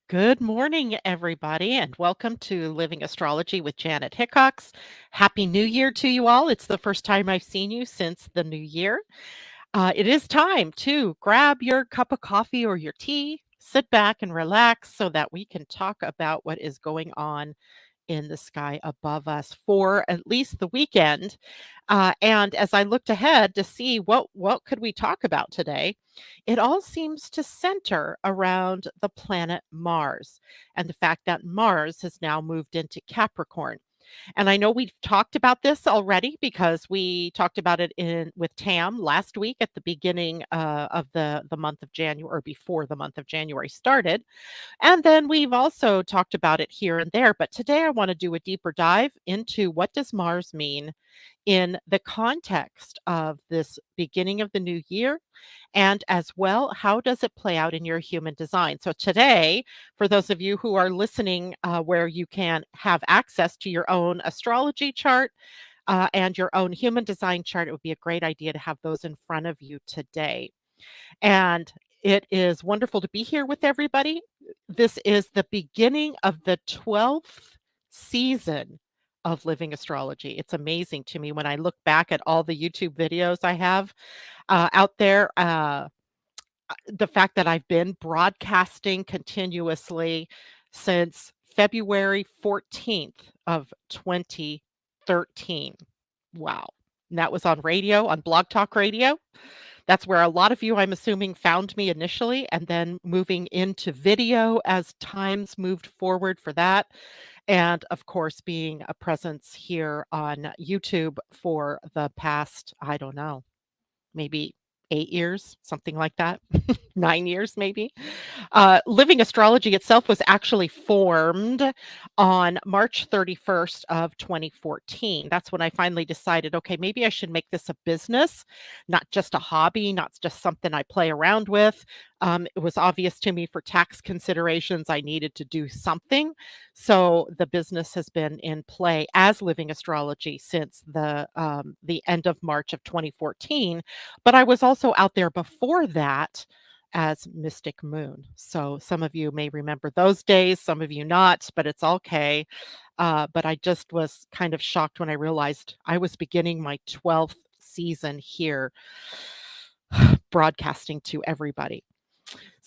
Good morning, everybody, and welcome to Living Astrology with Janet Hickox. Happy New Year to you all. It's the first time I've seen you since the new year. It is time to grab your cup of coffee or your tea, sit back and relax so that we can talk about what is going on in the sky above us for at least the weekend. And as I looked ahead to see what could we talk about today, it all seems to center around the planet Mars and the fact that Mars has now moved into Capricorn. And I know we've talked about this already because we talked about it in with Tam last week at the beginning of the month of January, or before the month of January started. And then we've also talked about it here and there, but today I want to do a deeper dive into what does Mars mean in the context of this beginning of the new year, and as well, how does it play out in your human design? So today, for those of you who are listening, where you can have access to your own astrology chart and your own human design chart, it would be a great idea to have those in front of you today. And it is wonderful to be here with everybody. This is the beginning of the 12th season of Living Astrology. It's amazing to me when I look back at all the YouTube videos I have out there. The fact that I've been broadcasting continuously since February 14th of 2013. Wow. And that was on radio, on Blog Talk Radio. That's where a lot of you, I'm assuming, found me initially, and then moving into video as times moved forward for that. And of course, being a presence here on YouTube for the past, I don't know, maybe 8 years, something like that. 9 years, maybe. Living Astrology itself was actually formed on March 31st of 2014. That's when I finally decided, okay, maybe I should make this a business, not just a hobby, not just something I play around with. It was obvious to me for tax considerations, I needed to do something. So the business has been in play as Living Astrology since the end of March of 2014. But I was also out there before that as Mystic Moon. So some of you may remember those days, some of you not, but it's okay. But I just was kind of shocked when I realized I was beginning my 12th season here, broadcasting to everybody.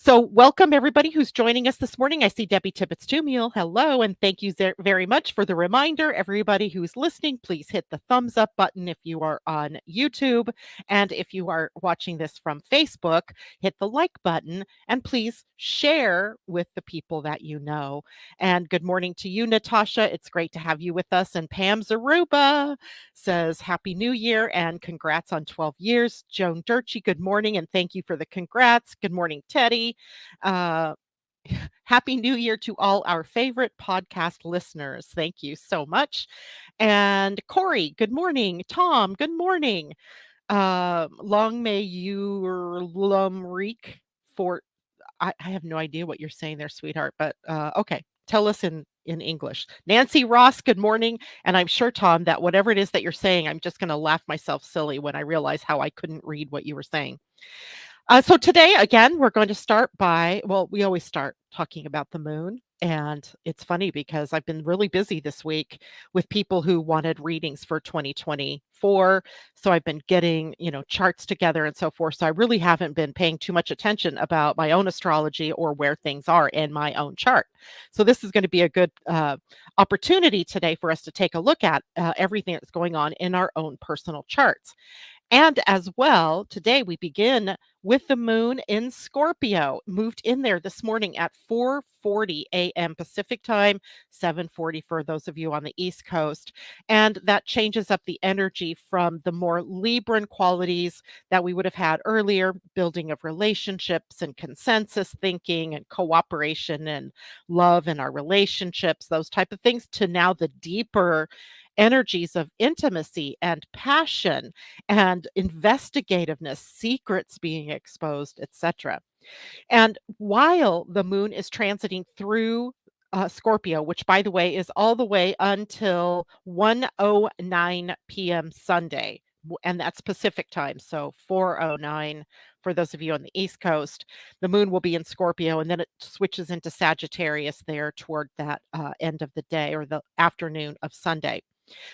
So, welcome everybody who's joining us this morning. I see Debbie Tibbetts Tumiel. Hello, and thank you very much for the reminder. Everybody who's listening, please hit the thumbs up button if you are on YouTube. And if you are watching this from Facebook, hit the like button and please share with the people that you know. And good morning to you, Natasha. It's great to have you with us. And Pam Zaruba says, Happy New Year and congrats on 12 years. Joan Durchie, good morning and thank you for the congrats. Good morning, Teddy. Uh, Happy New Year to all our favorite podcast listeners. Thank you so much. And Corey, good morning. Tom, good morning. Long may you lumreek for. I have no idea what you're saying there, sweetheart, but okay. Tell us in English. Nancy Ross, good morning. And I'm sure, Tom, that whatever it is that you're saying, I'm just going to laugh myself silly when I realize how I couldn't read what you were saying. So today, again, we're going to start by, well, we always start talking about the moon. And it's funny because I've been really busy this week with people who wanted readings for 2024. So I've been getting, charts together and so forth. So I really haven't been paying too much attention about my own astrology or where things are in my own chart. So this is going to be a good opportunity today for us to take a look at everything that's going on in our own personal charts. And as well, today we begin with the moon in Scorpio. Moved in there this morning at 4:40 a.m. Pacific time, 7:40 for those of you on the East Coast. And that changes up the energy from the more Libran qualities that we would have had earlier, building of relationships and consensus thinking and cooperation and love in our relationships, those type of things, to now the deeper energies of intimacy and passion and investigativeness, secrets being exposed, etc. And while the moon is transiting through Scorpio, which by the way is all the way until 1:09 p.m. Sunday, and that's Pacific time. So 4:09 for those of you on the East Coast. The moon will be in Scorpio, and then it switches into Sagittarius there toward that end of the day or the afternoon of Sunday.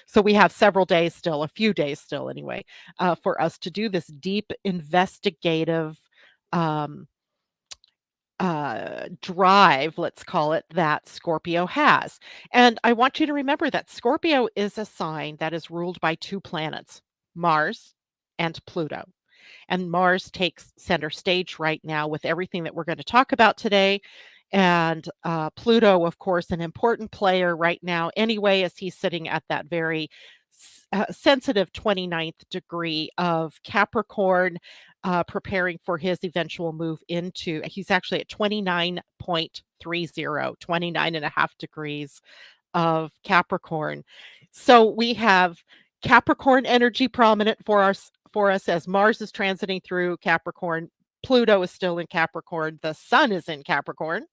So we have several days still, a few days still anyway, for us to do this deep investigative um, drive, let's call it, that Scorpio has. And I want you to remember that Scorpio is a sign that is ruled by two planets, Mars and Pluto. And Mars takes center stage right now with everything that we're going to talk about today. And Pluto, of course, an important player right now, anyway, as he's sitting at that very sensitive 29th degree of Capricorn, preparing for his eventual move into, he's actually at 29.30, 29.5 degrees of Capricorn. So we have Capricorn energy prominent for us as Mars is transiting through Capricorn. Pluto is still in Capricorn. The sun is in Capricorn.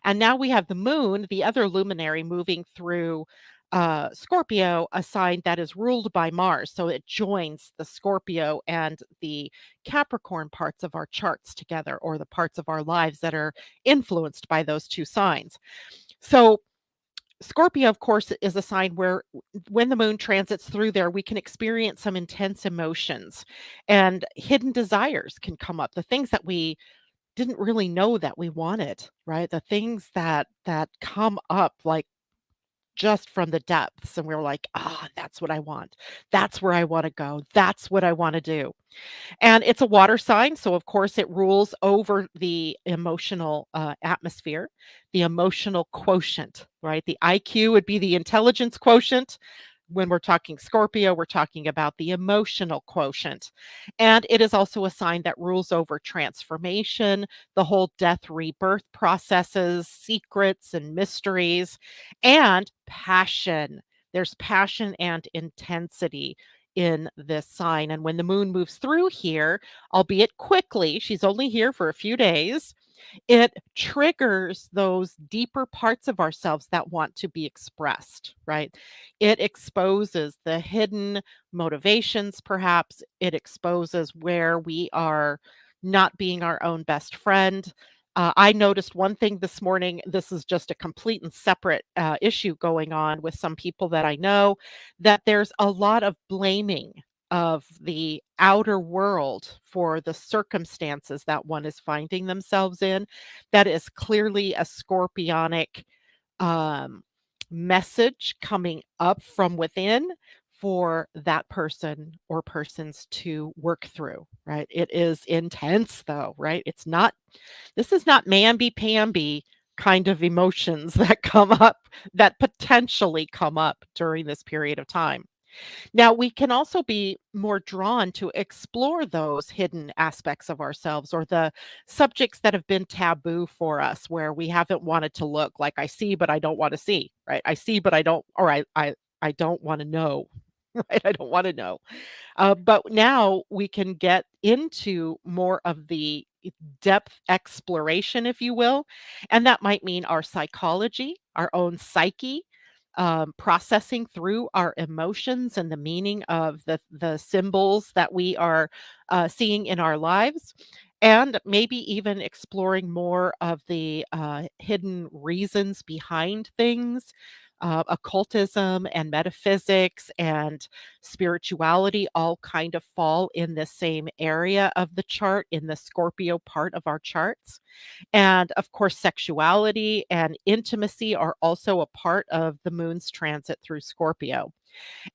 And now we have the moon, the other luminary, moving through Scorpio, a sign that is ruled by Mars. So it joins the Scorpio and the Capricorn parts of our charts together, or the parts of our lives that are influenced by those two signs. So Scorpio, of course, is a sign where when the moon transits through there, we can experience some intense emotions and hidden desires can come up. The things that we didn't really know that we wanted, right? The things that come up like just from the depths and we're like, "Ah, that's what I want. That's where I want to go. That's what I want to do." And it's a water sign, so of course it rules over the emotional atmosphere, the emotional quotient, right? The IQ would be the intelligence quotient. When we're talking Scorpio, we're talking about the emotional quotient. And it is also a sign that rules over transformation, the whole death rebirth processes, secrets and mysteries, and passion. There's passion and intensity in this sign. And when the moon moves through here, albeit quickly, she's only here for a few days, it triggers those deeper parts of ourselves that want to be expressed, right? It exposes the hidden motivations, perhaps. It exposes where we are not being our own best friend. I noticed one thing this morning. This is just a complete and separate issue going on with some people that I know, that there's a lot of blaming of the outer world for the circumstances that one is finding themselves in. That is clearly a scorpionic um, message coming up from within for that person or persons to work through, right? It is intense though, right? This is not mamby-pamby kind of emotions that come up, that potentially come up during this period of time. Now, we can also be more drawn to explore those hidden aspects of ourselves or the subjects that have been taboo for us, where we haven't wanted to look. Like I see, but I don't want to see, right? I see, but I don't, or I don't want to know, right? I don't want to know. But now we can get into more of the depth exploration, if you will. And that might mean our psychology, our own psyche, processing through our emotions and the meaning of the symbols that we are seeing in our lives. And maybe even exploring more of the hidden reasons behind things. Occultism and metaphysics and spirituality all kind of fall in the same area of the chart, in the Scorpio part of our charts. And of course, sexuality and intimacy are also a part of the moon's transit through Scorpio.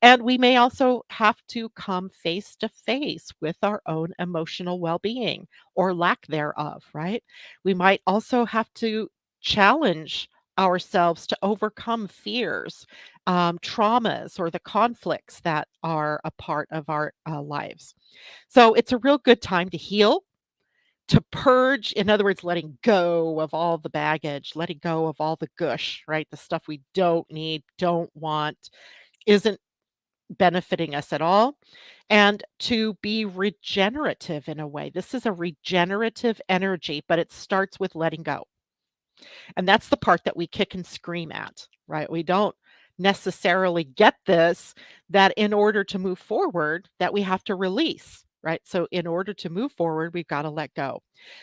And we may also have to come face to face with our own emotional well being or lack thereof, right? We might also have to challenge ourselves to overcome fears, traumas, or the conflicts that are a part of our lives. So it's a real good time to heal, to purge, in other words, letting go of all the baggage, letting go of all the gush, right? The stuff we don't need, don't want, isn't benefiting us at all, and to be regenerative in a way. This is a regenerative energy, but it starts with letting go. And that's the part that we kick and scream at, right? We don't necessarily get this, that in order to move forward, that we have to release, right? So in order to move forward, we've got to let go.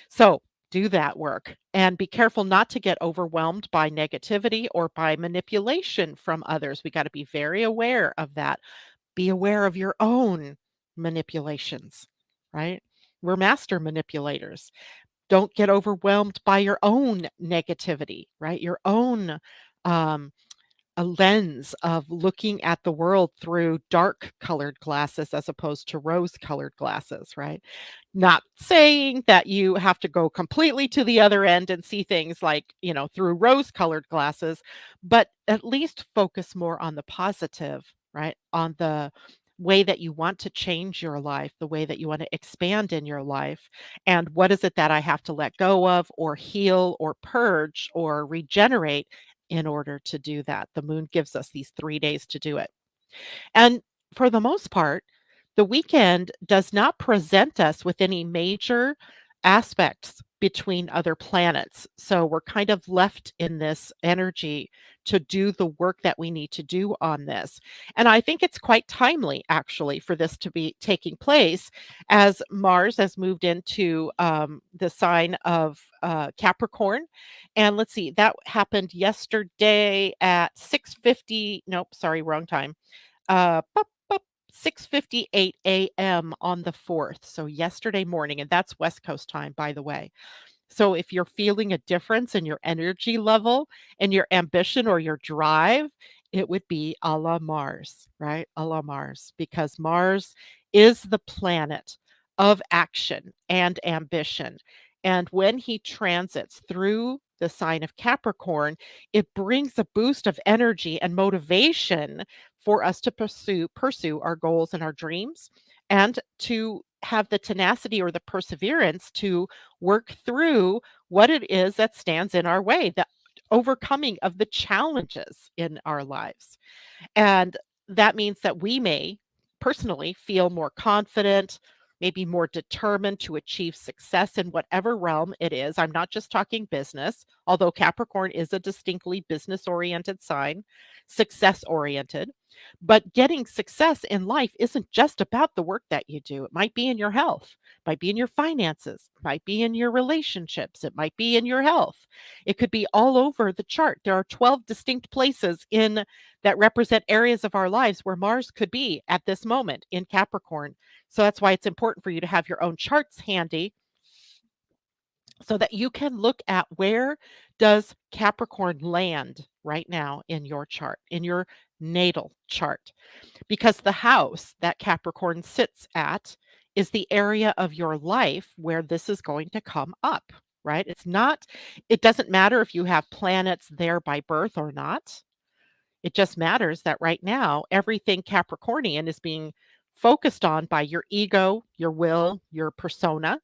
So do that work and be careful not to get overwhelmed by negativity or by manipulation from others. We got to be very aware of that. Be aware of your own manipulations, right? We're master manipulators. Don't get overwhelmed by your own negativity, right? Your own um, a lens of looking at the world through dark colored glasses as opposed to rose colored glasses, right? Not saying that you have to go completely to the other end and see things like, through rose colored glasses, but at least focus more on the positive, right? On the way that you want to change your life, the way that you want to expand in your life. And what is it that I have to let go of or heal or purge or regenerate in order to do that? The moon gives us these 3 days to do it. And for the most part, the weekend does not present us with any major aspects between other planets. So we're kind of left in this energy to do the work that we need to do on this. And I think it's quite timely, actually, for this to be taking place as Mars has moved into the sign of Capricorn. And let's see, that happened yesterday at 6:50. Nope, sorry, wrong time. 6:58 a.m. on the 4th, so yesterday morning, and that's West Coast time, by the way. So if you're feeling a difference in your energy level and your ambition or your drive, it would be a la Mars, right? A la Mars, because Mars is the planet of action and ambition. And when he transits through the sign of Capricorn, it brings a boost of energy and motivation for us to pursue our goals and our dreams and to have the tenacity or the perseverance to work through what it is that stands in our way, the overcoming of the challenges in our lives. And that means that we may personally feel more confident, maybe more determined to achieve success in whatever realm it is. I'm not just talking business, although Capricorn is a distinctly business oriented sign, success oriented. But getting success in life isn't just about the work that you do. It might be in your health, might be in your finances, might be in your relationships, it might be in your health. It could be all over the chart. There are 12 distinct places in that represent areas of our lives where Mars could be at this moment in Capricorn. So that's why it's important for you to have your own charts handy so that you can look at where does Capricorn land right now in your chart, in your natal chart, because the house that Capricorn sits at is the area of your life where this is going to come up, right? It doesn't matter if you have planets there by birth or not. It just matters that right now, everything Capricornian is being focused on by your ego, your will, your persona,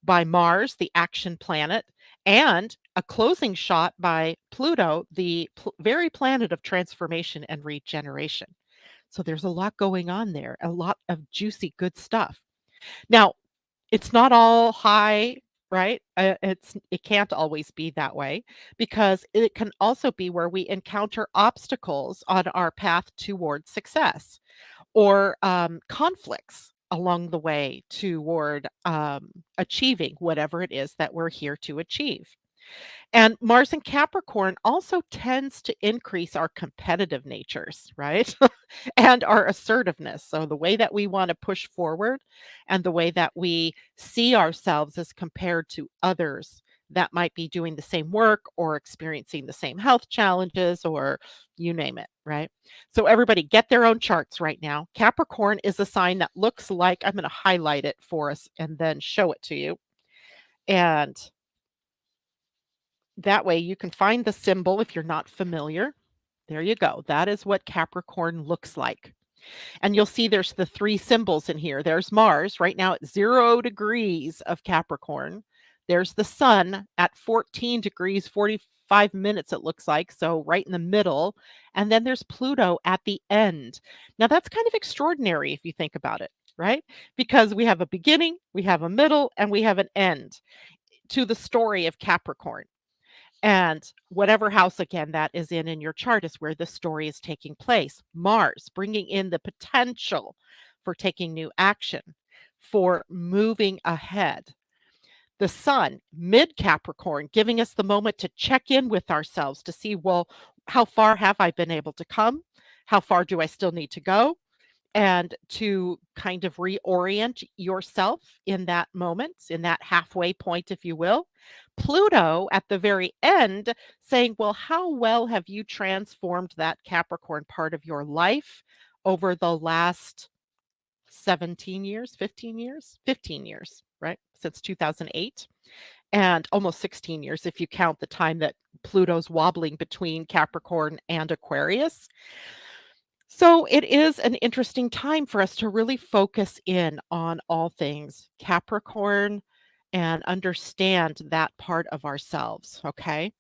by Mars, the action planet, and a closing shot by Pluto, the very planet of transformation and regeneration. So there's a lot going on there, a lot of juicy, good stuff. Now, it's not all high, right? It can't always be that way because it can also be where we encounter obstacles on our path toward success or conflicts along the way toward achieving whatever it is that we're here to achieve. And Mars in Capricorn also tends to increase our competitive natures, right? And our assertiveness. So the way that we want to push forward and the way that we see ourselves as compared to others that might be doing the same work or experiencing the same health challenges or you name it, right? So everybody get their own charts right now. Capricorn is a sign that looks like I'm going to highlight it for us and then show it to you. And that way you can find the symbol if you're not familiar. There you go. That is what Capricorn looks like. And you'll see there's the 3 symbols in here. There's Mars right now at 0 degrees of Capricorn. There's the sun at 14 degrees, 45 minutes, it looks like. So right in the middle. And then there's Pluto at the end. Now that's kind of extraordinary if you think about it, right? Because we have a beginning, we have a middle, and we have an end to the story of Capricorn. And whatever house, again, that is in your chart is where the story is taking place. Mars, bringing in the potential for taking new action, for moving ahead. The sun, mid Capricorn, giving us the moment to check in with ourselves to see, well, how far have I been able to come? How far do I still need to go? And to kind of reorient yourself in that moment, in that halfway point, if you will. Pluto at the very end saying, well, how well have you transformed that Capricorn part of your life over the last 17 years, 15 years, 15 years, right? Since 2008, and almost 16 years if you count the time that Pluto's wobbling between Capricorn and Aquarius. So it is an interesting time for us to really focus in on all things Capricorn and understand that part of ourselves. Okay.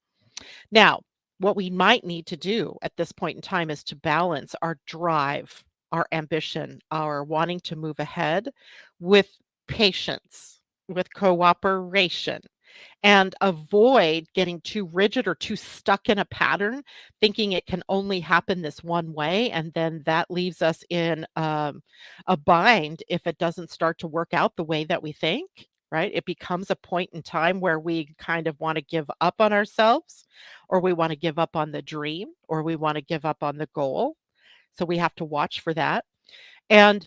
Now, what we might need to do at this point in time is to balance our drive, our ambition, our wanting to move ahead with patience, with cooperation, and avoid getting too rigid or too stuck in a pattern, thinking it can only happen this one way. And then that leaves us in a bind if it doesn't start to work out the way that we think. Right? It becomes a point in time where we kind of want to give up on ourselves, or we want to give up on the dream, or we want to give up on the goal. So we have to watch for that. And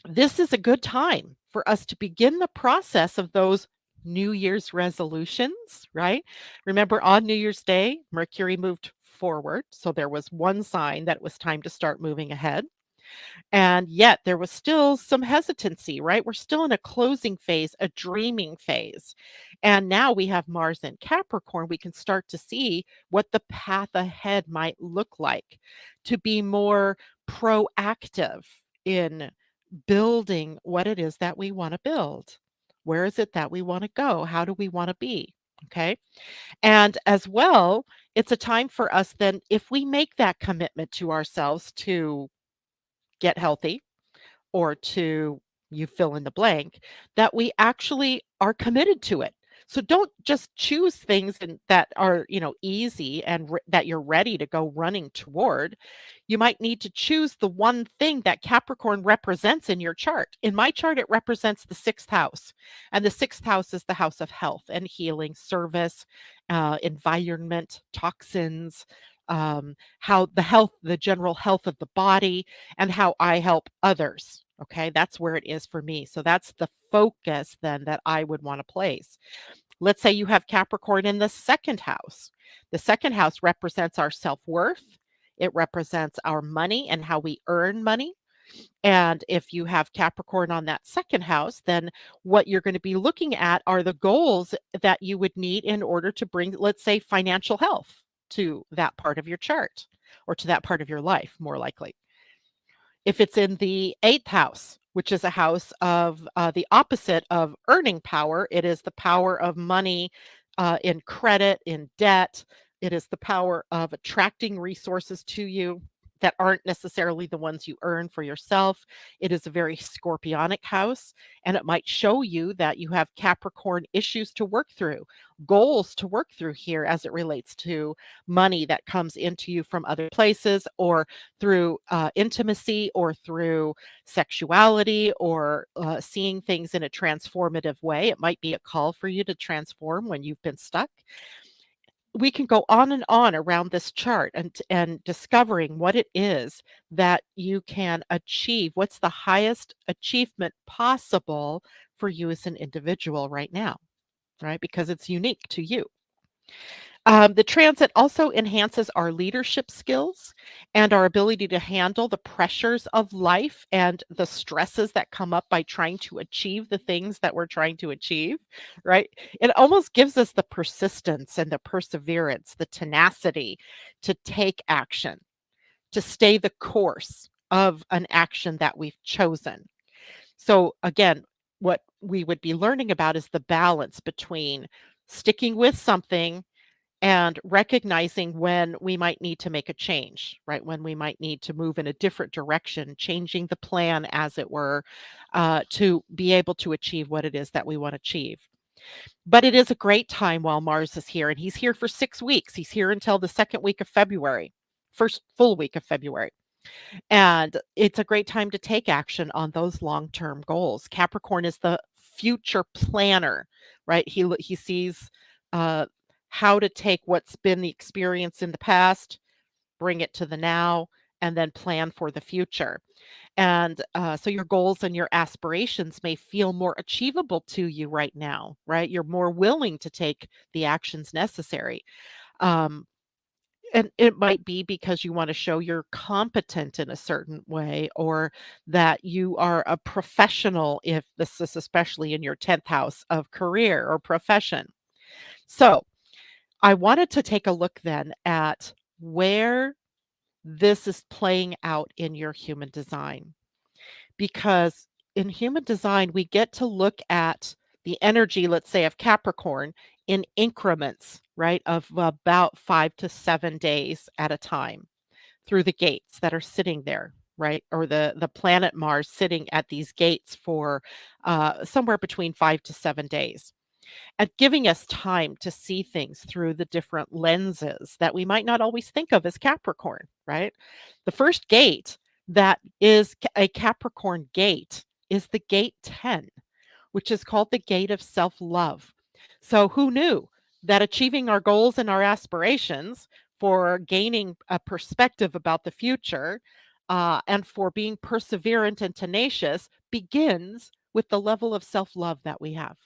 this is a good time for us to begin the process of those New Year's resolutions, right? Remember, on New Year's Day, Mercury moved forward. So there was one sign that it was time to start moving ahead. And yet there was still some hesitancy, right? We're still in a closing phase, a dreaming phase. And now we have Mars in Capricorn. We can start to see what the path ahead might look like to be more proactive in building what it is that we want to build. Where is it that we want to go? How do we want to be? Okay. And as well, it's a time for us then, if we make that commitment to ourselves to get healthy, or to you fill in the blank, that we actually are committed to it. So don't just choose things that are, easy and that you're ready to go running toward. You might need to choose the one thing that Capricorn represents in your chart. In my chart, it represents the sixth house. And the sixth house is the house of health and healing, service, environment, toxins, how the general health of the body, and how I help others. Okay, that's where it is for me. So that's the focus then that I would want to place. Let's say you have Capricorn in the second house. The second house represents our self worth, it represents our money and how we earn money. And if you have Capricorn on that second house, then what you're going to be looking at are the goals that you would need in order to bring, let's say, financial health to that part of your chart, or to that part of your life, more likely. If it's in the eighth house, which is a house of the opposite of earning power, it is the power of money, in credit, in debt. It is the power of attracting resources to you that aren't necessarily the ones you earn for yourself. It is a very scorpionic house, and it might show you that you have Capricorn issues to work through, goals to work through here as it relates to money that comes into you from other places, or through intimacy, or through sexuality, or seeing things in a transformative way. It might be a call for you to transform when you've been stuck. We can go on and on around this chart, and discovering what it is that you can achieve. What's the highest achievement possible for you as an individual right now, right? Because it's unique to you. The transit also enhances our leadership skills and our ability to handle the pressures of life and the stresses that come up by trying to achieve the things that we're trying to achieve, right? It almost gives us the persistence and the perseverance, the tenacity to take action, to stay the course of an action that we've chosen. So, again, what we would be learning about is the balance between sticking with something and recognizing when we might need to make a change, right? When we might need to move in a different direction, changing the plan, as it were, to be able to achieve what it is that we want to achieve. But it is a great time while Mars is here, and he's here for 6 weeks. He's here until the 2nd week of February, first full week of February. And it's a great time to take action on those long-term goals. Capricorn is the future planner, right? He sees uh, how to take what's been the experience in the past, bring it to the now, and then plan for the future. And so your goals and your aspirations may feel more achievable to you right now, right? You're more willing to take the actions necessary. Um, and it might be because you want to show you're competent in a certain way, or that you are a professional, if this is especially in your 10th house of career or profession. So I wanted to take a look then at where this is playing out in your human design. Because in human design, we get to look at the energy, let's say, of Capricorn in increments, right, of about 5 to 7 days at a time through the gates that are sitting there, right, or the planet Mars sitting at these gates for somewhere between 5 to 7 days, and giving us time to see things through the different lenses that we might not always think of as Capricorn, right? The first gate that is a Capricorn gate is the gate 10, which is called the gate of self love. So, who knew that achieving our goals and our aspirations, for gaining a perspective about the future, and for being perseverant and tenacious begins with the level of self love that we have?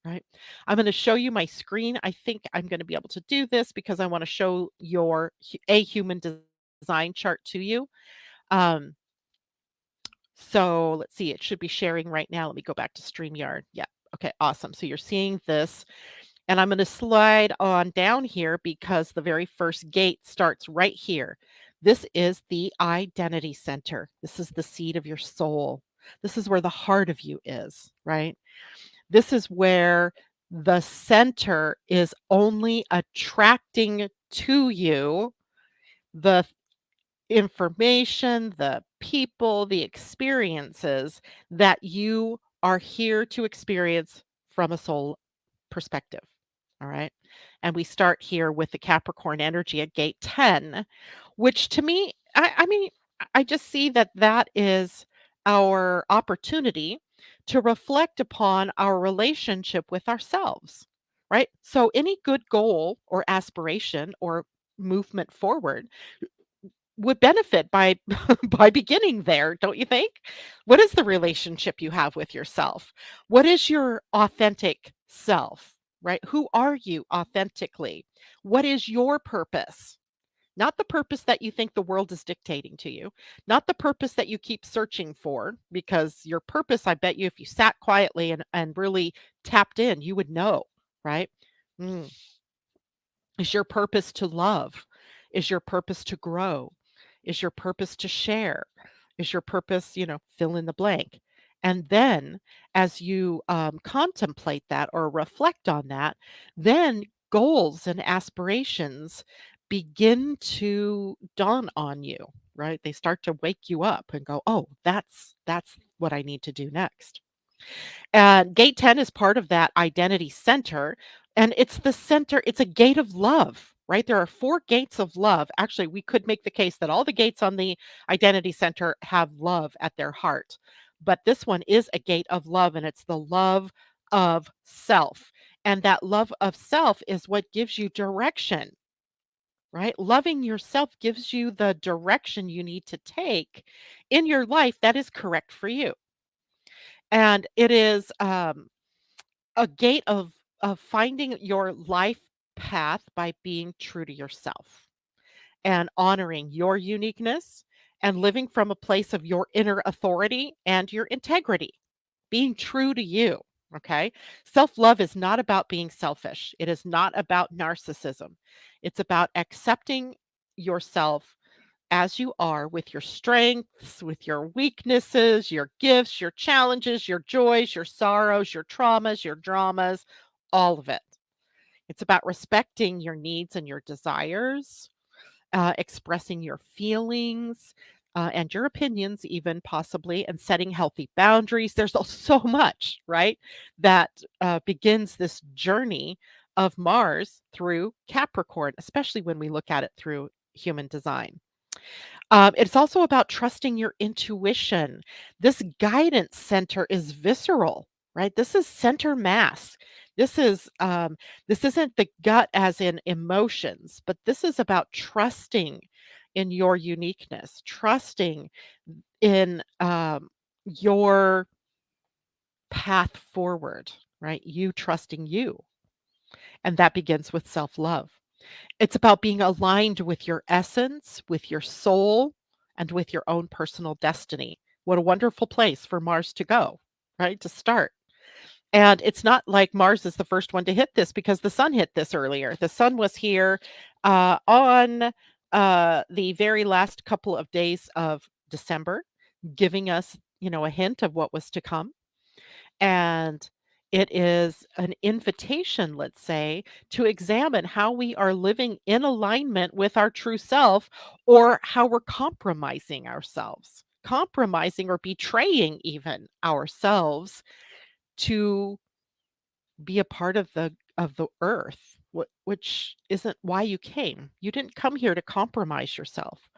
Right. I'm going to show you my screen. I think I'm going to be able to do this because I want to show a human design chart to you. Um, so let's see, it should be sharing right now. Let me go back to StreamYard. Yeah. Okay, awesome. So you're seeing this, and I'm going to slide on down here because the very first gate starts right here. This is the identity center. This is the seat of your soul. This is where the heart of you is, right? This is where the center is only attracting to you the information, the people, the experiences that you are here to experience from a soul perspective. All right. And we start here with the Capricorn energy at gate 10, which to me, I mean, I just see that that is our opportunity to reflect upon our relationship with ourselves. Right. So any good goal or aspiration or movement forward would benefit by by beginning there, don't you think? What is the relationship you have with yourself? What is your authentic self, right? Who are you authentically? What is your purpose? Not the purpose that you think the world is dictating to you, not the purpose that you keep searching for, because your purpose, I bet you, if you sat quietly and really tapped in, you would know, right? Mm. Is your purpose to love? Is your purpose to grow? Is your purpose to share? Is your purpose, fill in the blank? And then as you contemplate that or reflect on that, then goals and aspirations begin to dawn on you, right? They start to wake you up and go, oh, that's what I need to do next. And gate 10 is part of that identity center, and it's the center, it's a gate of love, right? There are 4 gates of love. Actually, we could make the case that all the gates on the identity center have love at their heart. But this one is a gate of love, and it's the love of self. And that love of self is what gives you direction, right? Loving yourself gives you the direction you need to take in your life that is correct for you. And it is a gate of finding your life path by being true to yourself and honoring your uniqueness and living from a place of your inner authority and your integrity, being true to you. Okay. Self love is not about being selfish, it is not about narcissism. It's about accepting yourself as you are, with your strengths, with your weaknesses, your gifts, your challenges, your joys, your sorrows, your traumas, your dramas, all of it. It's about respecting your needs and your desires, expressing your feelings, and your opinions, even possibly, and setting healthy boundaries. There's so much, right, that begins this journey of Mars through Capricorn, especially when we look at it through human design. It's also about trusting your intuition. This guidance center is visceral, right? This is center mass. This is this isn't the gut as in emotions, but this is about trusting in your uniqueness, trusting in your path forward, right? You trusting you, and that begins with self love. It's about being aligned with your essence, with your soul, and with your own personal destiny. What a wonderful place for Mars to go, right? To start. And it's not like Mars is the first one to hit this because the sun hit this earlier. The sun was here on the very last couple of days of December, giving us, a hint of what was to come. And it is an invitation, let's say, to examine how we are living in alignment with our true self or how we're compromising ourselves, compromising or betraying even ourselves to be a part of the earth, which isn't why you came. You didn't come here to compromise yourself.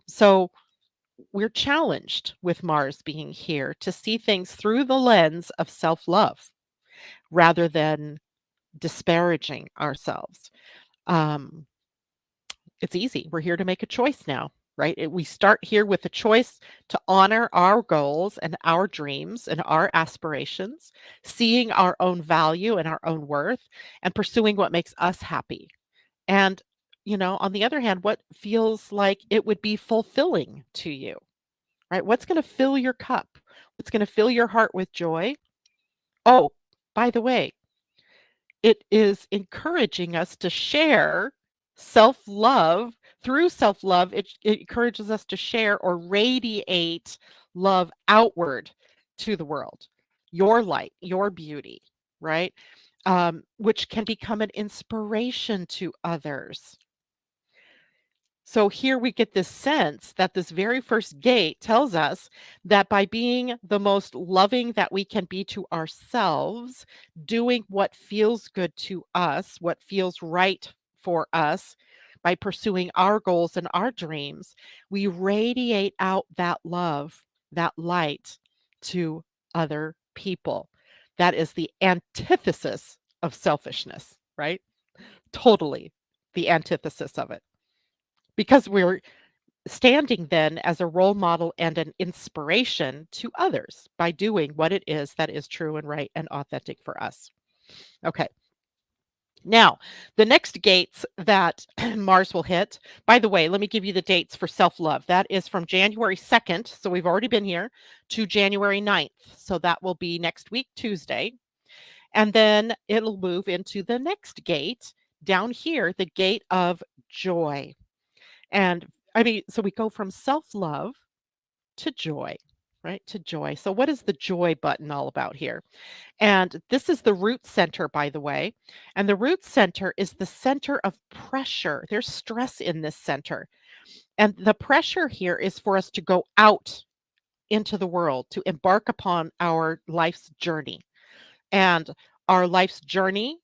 So we're challenged with Mars being here to see things through the lens of self love rather than disparaging ourselves. Um, it's easy. We're here to make a choice now, right? We start here with a choice to honor our goals and our dreams and our aspirations, seeing our own value and our own worth, and pursuing what makes us happy. And, on the other hand, what feels like it would be fulfilling to you, right? What's going to fill your cup? What's going to fill your heart with joy? Oh, by the way, it is encouraging us to share self-love. Through self-love, it encourages us to share or radiate love outward to the world. Your light, your beauty, right? Which can become an inspiration to others. So here we get this sense that this very first gate tells us that by being the most loving that we can be to ourselves, doing what feels good to us, what feels right for us, by pursuing our goals and our dreams, we radiate out that love, that light to other people. That is the antithesis of selfishness, right? Totally the antithesis of it. Because we're standing then as a role model and an inspiration to others by doing what it is that is true and right and authentic for us. Okay. Now, the next gates that Mars will hit, by the way, let me give you the dates for self love. That is from January 2nd. So we've already been here to January 9th. So that will be next week, Tuesday. And then it'll move into the next gate down here, the gate of joy. And I mean, so we go from self love to joy, right? To joy. So, what is the joy button all about here? And this is the root center, by the way. And the root center is the center of pressure. There's stress in this center. And the pressure here is for us to go out into the world, to embark upon our life's journey. And our life's journey,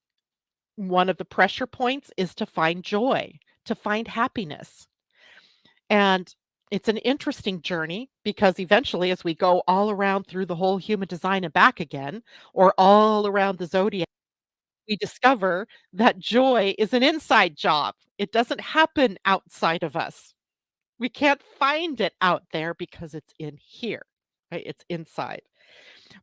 one of the pressure points is to find joy, to find happiness. And it's an interesting journey because eventually, as we go all around through the whole human design and back again, or all around the zodiac, we discover that joy is an inside job. It doesn't happen outside of us. We can't find it out there because it's in here, right? It's inside.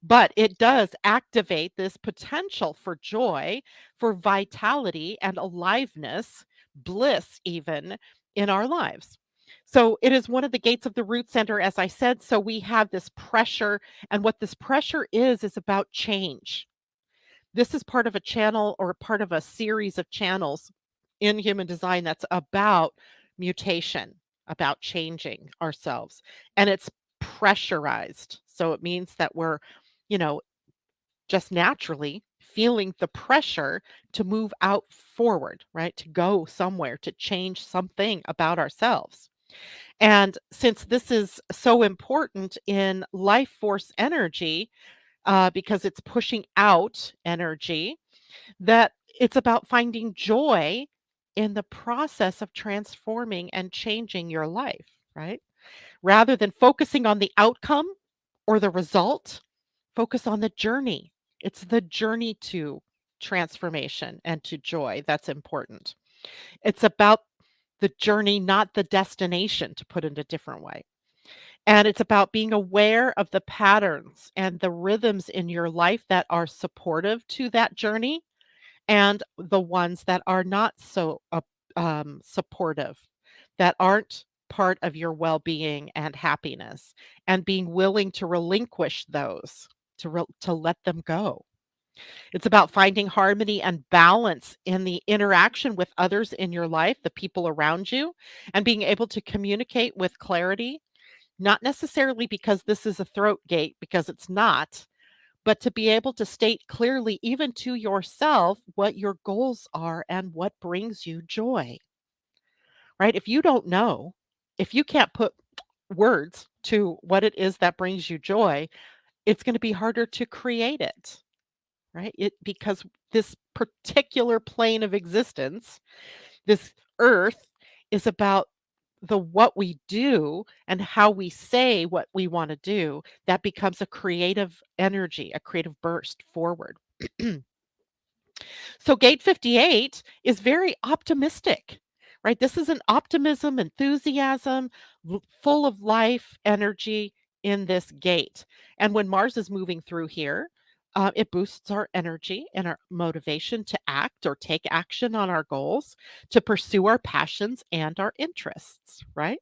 But it does activate this potential for joy, for vitality and aliveness, bliss even in our lives. So it is one of the gates of the root center, as I said. So we have this pressure, and what this pressure is about change. This is part of a channel or part of a series of channels in human design that's about mutation, about changing ourselves. And it's pressurized. So it means that we're, you know, just naturally feeling the pressure to move out forward, right? To go somewhere, to change something about ourselves. And since this is so important in life force energy, because it's pushing out energy, that it's about finding joy in the process of transforming and changing your life, right? Rather than focusing on the outcome or the result, focus on the journey. It's the journey to transformation and to joy that's important. It's about the journey, not the destination, to put it a different way. And it's about being aware of the patterns and the rhythms in your life that are supportive to that journey and the ones that are not so supportive, that aren't part of your well being and happiness, and being willing to relinquish those, to let them go. It's about finding harmony and balance in the interaction with others in your life, the people around you, and being able to communicate with clarity, not necessarily because this is a throat gate, because it's not, but to be able to state clearly, even to yourself, what your goals are and what brings you joy, right? If you don't know, if you can't put words to what it is that brings you joy, it's going to be harder to create it, right? Because this particular plane of existence, this earth, is about the what we do and how we say what we want to do. That becomes a creative energy, a creative burst forward. So gate 58 is very optimistic, right? This is an optimism, enthusiasm, full of life energy in this gate. And when Mars is moving through here, it boosts our energy and our motivation to act or take action on our goals, to pursue our passions and our interests, right?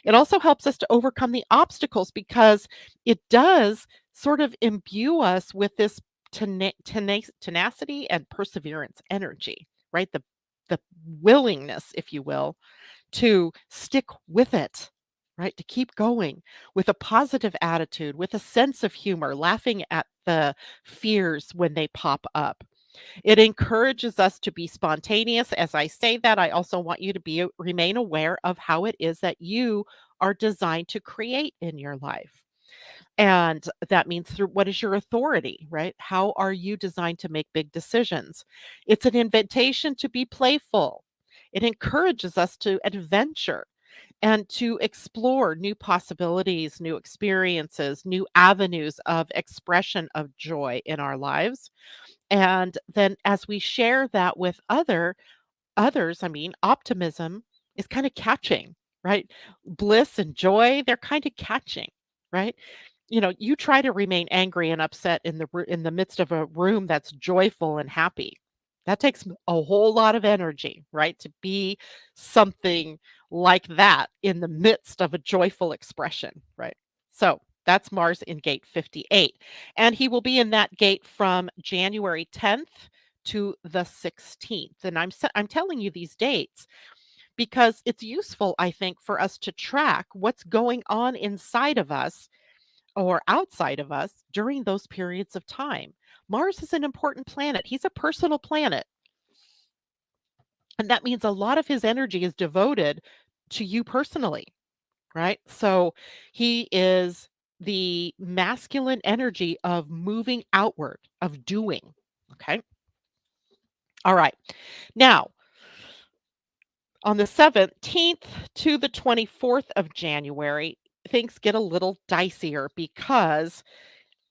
It also helps us to overcome the obstacles because it does sort of imbue us with this tenacity and perseverance energy, right? The willingness, if you will, to stick with it, right? To keep going with a positive attitude, with a sense of humor, laughing at the fears when they pop up. It encourages us to be spontaneous. As I say that, I also want you to remain aware of how it is that you are designed to create in your life. And that means through what is your authority, right? How are you designed to make big decisions? It's an invitation to be playful. It encourages us to adventure and to explore new possibilities, new experiences, new avenues of expression of joy in our lives. And then as we share that with others, I mean, optimism is kind of catching, right? Bliss and joy, they're kind of catching, right? You try to remain angry and upset in the midst of a room that's joyful and happy. That takes a whole lot of energy, right? To be something like that in the midst of a joyful expression, right? So that's Mars in gate 58. And he will be in that gate from January 10th to the 16th. And I'm telling you these dates because it's useful, I think, for us to track what's going on inside of us or outside of us during those periods of time. Mars is an important planet. He's a personal planet. And that means a lot of his energy is devoted to you personally, right? So he is the masculine energy of moving outward, of doing. Okay. All right. Now, on the 17th to the 24th of January, things get a little dicier because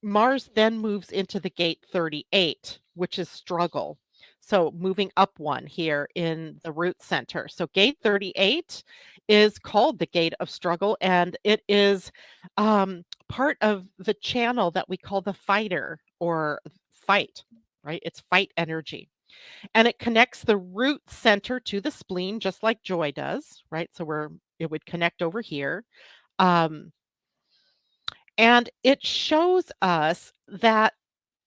Mars then moves into the gate 38, which is struggle. So moving up one here in the root center. So gate 38 is called the gate of struggle, and it is part of the channel that we call the fighter or fight, right? It's fight energy. And it connects the root center to the spleen, just like joy does, right? So it would connect over here. Um, and it shows us that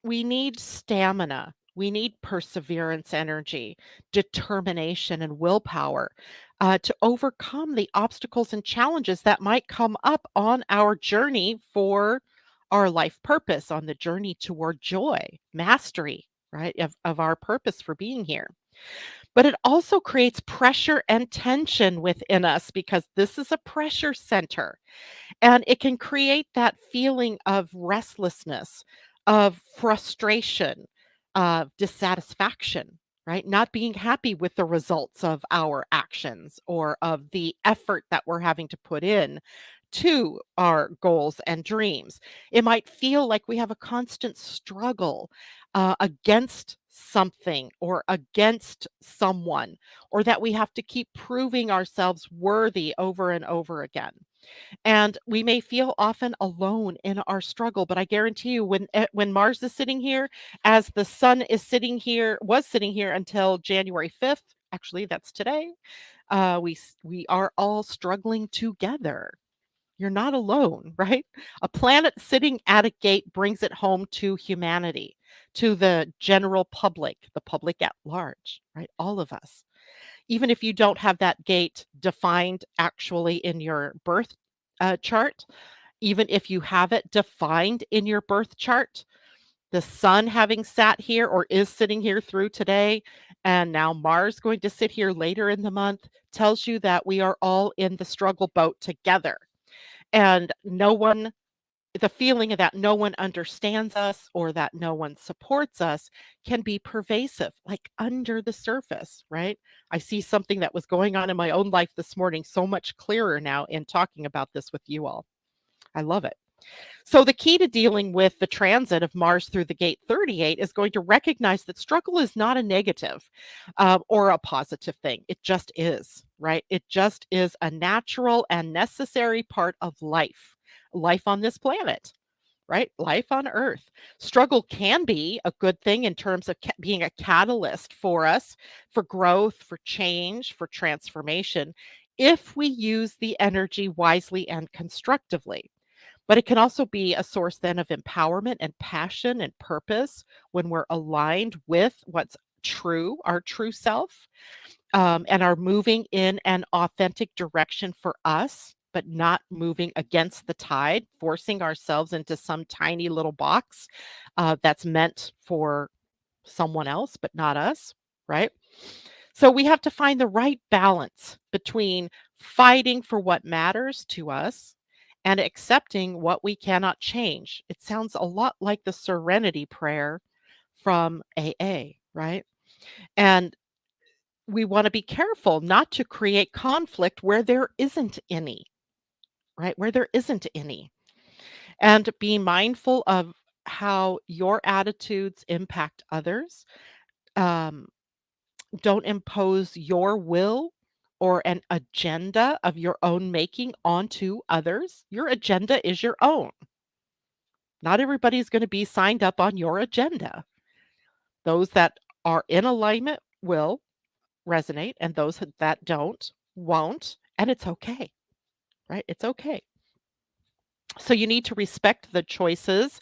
we need stamina. We need perseverance energy, determination, and willpower to overcome the obstacles and challenges that might come up on our journey for our life purpose, on the journey toward joy, mastery, right, of our purpose for being here. But it also creates pressure and tension within us because this is a pressure center. And it can create that feeling of restlessness, of frustration, of dissatisfaction, right? Not being happy with the results of our actions or of the effort that we're having to put in to our goals and dreams. It might feel like we have a constant struggle against something or against someone, or that we have to keep proving ourselves worthy over and over again. And we may feel often alone in our struggle, but I guarantee you when Mars is sitting here, as the sun is sitting here was sitting here until January 5th, actually that's today, we are all struggling together. You're not alone, right? A planet sitting at a gate brings it home to humanity, to the general public, the public at large, right? All of us. Even if you don't have that gate defined actually in your birth chart, even if you have it defined in your birth chart, the sun having sat here or is sitting here through today, and now Mars going to sit here later in the month, tells you that we are all in the struggle boat together. And no one, the feeling of that no one understands us or that no one supports us can be pervasive, like under the surface, right? I see something that was going on in my own life this morning so much clearer now in talking about this with you all. I love it. So, the key to dealing with the transit of Mars through the gate 38 is going to recognize that struggle is not a negative or a positive thing. It just is, right? It just is a natural and necessary part of life on this planet, right? Life on Earth. Struggle can be a good thing in terms of being a catalyst for us, for growth, for change, for transformation, if we use the energy wisely and constructively. But it can also be a source then of empowerment and passion and purpose when we're aligned with what's true, our true self, and are moving in an authentic direction for us, but not moving against the tide, forcing ourselves into some tiny little box that's meant for someone else, but not us, right? So we have to find the right balance between fighting for what matters to us and accepting what we cannot change. It sounds a lot like the serenity prayer from AA, right? And we want to be careful not to create conflict where there isn't any, right? Where there isn't any. And be mindful of how your attitudes impact others. Um, don't impose your will or an agenda of your own making onto others. Your agenda is your own. Not everybody's going to be signed up on your agenda. Those that are in alignment will resonate, and those that don't won't. And it's okay, right? It's okay. So you need to respect the choices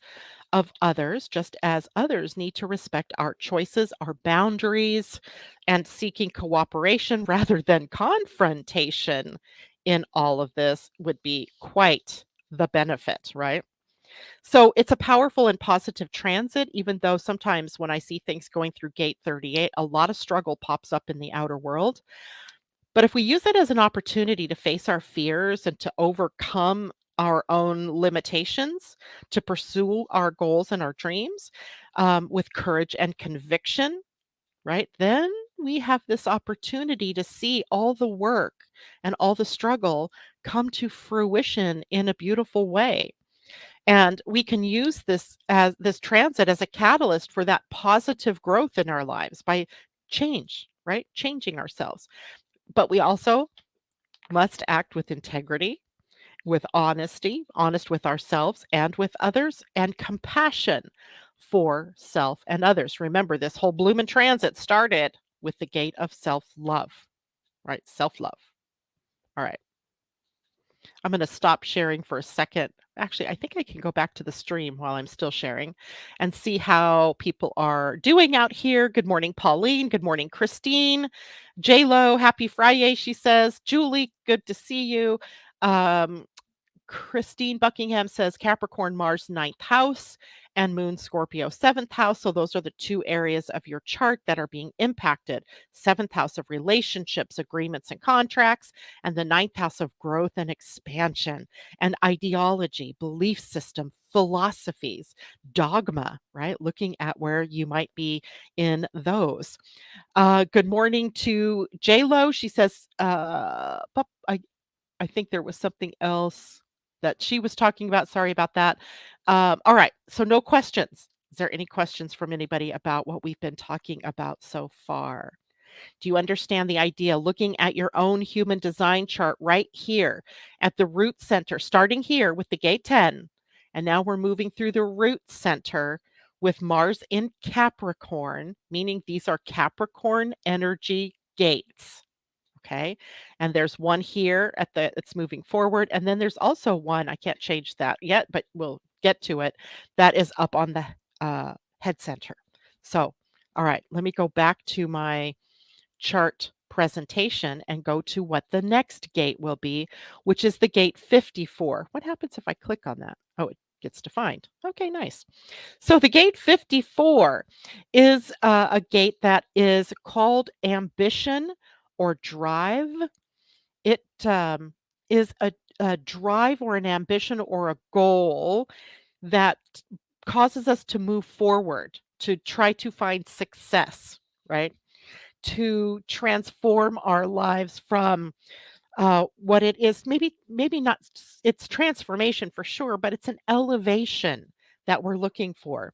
of others, just as others need to respect our choices, our boundaries, and seeking cooperation rather than confrontation in all of this would be quite the benefit, right? So it's a powerful and positive transit, even though sometimes when I see things going through gate 38, a lot of struggle pops up in the outer world. But if we use it as an opportunity to face our fears and to overcome our own limitations, to pursue our goals and our dreams with courage and conviction, right? Then we have this opportunity to see all the work and all the struggle come to fruition in a beautiful way. And we can use this transit as a catalyst for that positive growth in our lives by change, right? Changing ourselves. But we also must act with integrity, with honesty, honest with ourselves and with others, and compassion for self and others. Remember, this whole Bloom and Transit started with the gate of self love, right? Self love. All right. I'm going to stop sharing for a second. Actually, I think I can go back to the stream while I'm still sharing and see how people are doing out here. Good morning, Pauline. Good morning, Christine. J Lo, happy Friday, she says. Julie, good to see you. Um, Christine Buckingham says Capricorn, Mars, ninth house, and Moon, Scorpio, seventh house. So those are the two areas of your chart that are being impacted. Seventh house of relationships, agreements, and contracts, and the ninth house of growth and expansion, and ideology, belief system, philosophies, dogma, right? Looking at where you might be in those. Good morning to J-Lo. She says, I think there was something else that she was talking about. Sorry about that. All right. So no questions. Is there any questions from anybody about what we've been talking about so far? Do you understand the idea? Looking at your own human design chart right here at the root center, starting here with the gate 10. And now we're moving through the root center with Mars in Capricorn, meaning these are Capricorn energy gates. Okay. And there's one here at the, it's moving forward. And then there's also one, I can't change that yet, but we'll get to it, that is up on the head center. So, all right, let me go back to my chart presentation and go to what the next gate will be, which is the gate 54. What happens if I click on that? Oh, it gets defined. Okay, nice. So the gate 54 is a gate that is called ambition or drive. It is a drive or an ambition or a goal that causes us to move forward, to try to find success, right? To transform our lives from what it is. Maybe not. It's transformation for sure, but it's an elevation that we're looking for.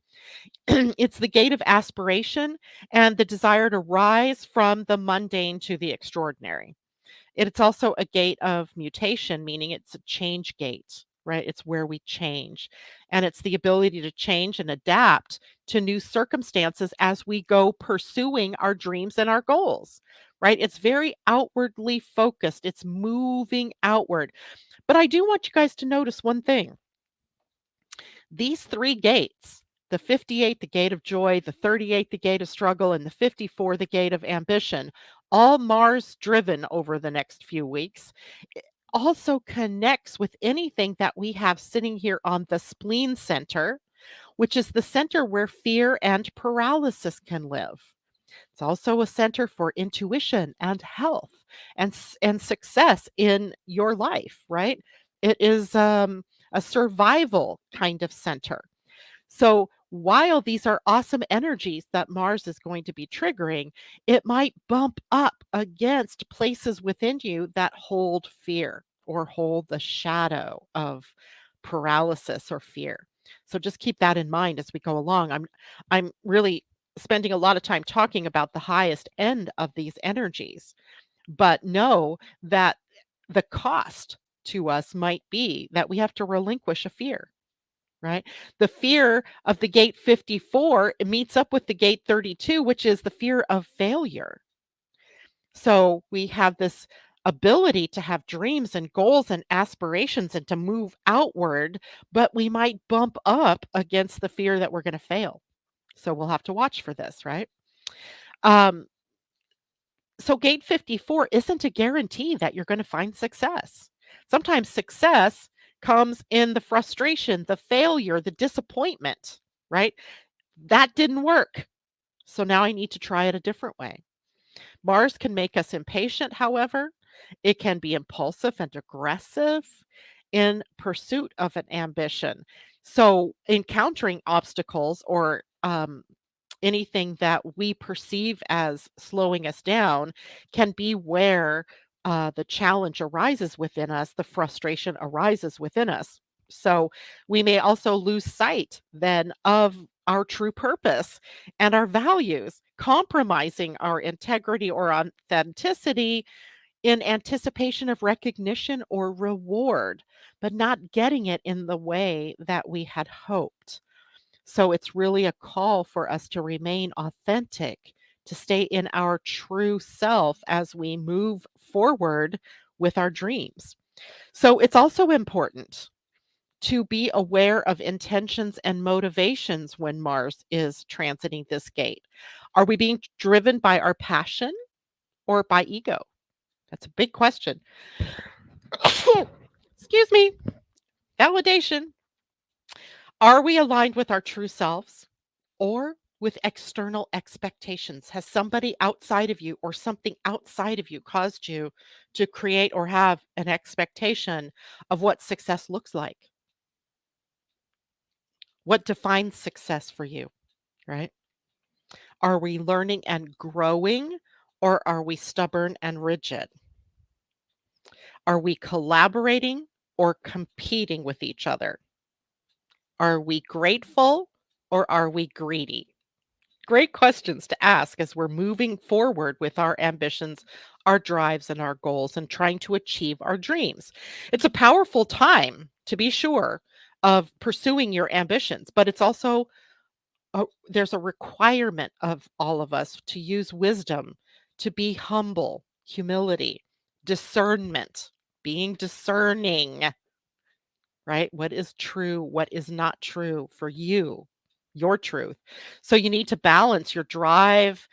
It's the gate of aspiration and the desire to rise from the mundane to the extraordinary. It's also a gate of mutation, meaning it's a change gate, right? It's where we change. And it's the ability to change and adapt to new circumstances as we go pursuing our dreams and our goals, right? It's very outwardly focused, it's moving outward. But I do want you guys to notice one thing. These three gates, the 58, the gate of joy, the 38, the gate of struggle, and the 54, the gate of ambition, all Mars driven over the next few weeks, it also connects with anything that we have sitting here on the spleen center, which is the center where fear and paralysis can live. It's also a center for intuition and health and success in your life, right? It is a survival kind of center. So while these are awesome energies that Mars is going to be triggering, it might bump up against places within you that hold fear or hold the shadow of paralysis or fear. So just keep that in mind as we go along. I'm really spending a lot of time talking about the highest end of these energies, but know that the cost to us might be that we have to relinquish a fear, right? The fear of the gate 54 meets up with the gate 32, which is the fear of failure. So we have this ability to have dreams and goals and aspirations and to move outward, but we might bump up against the fear that we're going to fail. So we'll have to watch for this, right? Um, so gate 54 isn't a guarantee that you're going to find success. Sometimes success comes in the frustration, the failure, the disappointment, right? That didn't work. So now I need to try it a different way. Mars can make us impatient, however. It can be impulsive and aggressive in pursuit of an ambition. So encountering obstacles or anything that we perceive as slowing us down can be where the challenge arises within us, the frustration arises within us. So we may also lose sight then of our true purpose and our values, compromising our integrity or authenticity in anticipation of recognition or reward, but not getting it in the way that we had hoped. So it's really a call for us to remain authentic, to stay in our true self as we move forward with our dreams. So it's also important to be aware of intentions and motivations when Mars is transiting this gate. Are we being driven by our passion or by ego? That's a big question. Excuse me. Validation. Are we aligned with our true selves or with external expectations? Has somebody outside of you or something outside of you caused you to create or have an expectation of what success looks like? What defines success for you, right? Are we learning and growing or are we stubborn and rigid? Are we collaborating or competing with each other? Are we grateful or are we greedy? Great questions to ask as we're moving forward with our ambitions, our drives, and our goals, and trying to achieve our dreams. It's a powerful time, to be sure, of pursuing your ambitions, but it's also there's a requirement of all of us to use wisdom, to be humble, humility, discernment, being discerning, right? What is true? What is not true for you? Your truth. So you need to balance your drive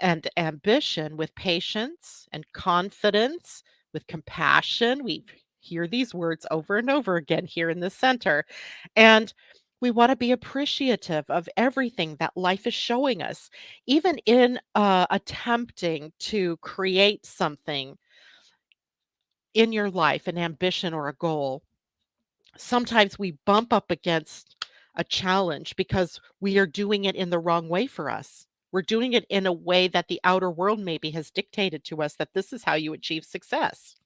and ambition with patience and confidence, with compassion. We hear these words over and over again here in the center. And we want to be appreciative of everything that life is showing us, even in attempting to create something in your life, an ambition or a goal. Sometimes we bump up against a challenge because we are doing it in the wrong way for us. We're doing it in a way that the outer world maybe has dictated to us that this is how you achieve success.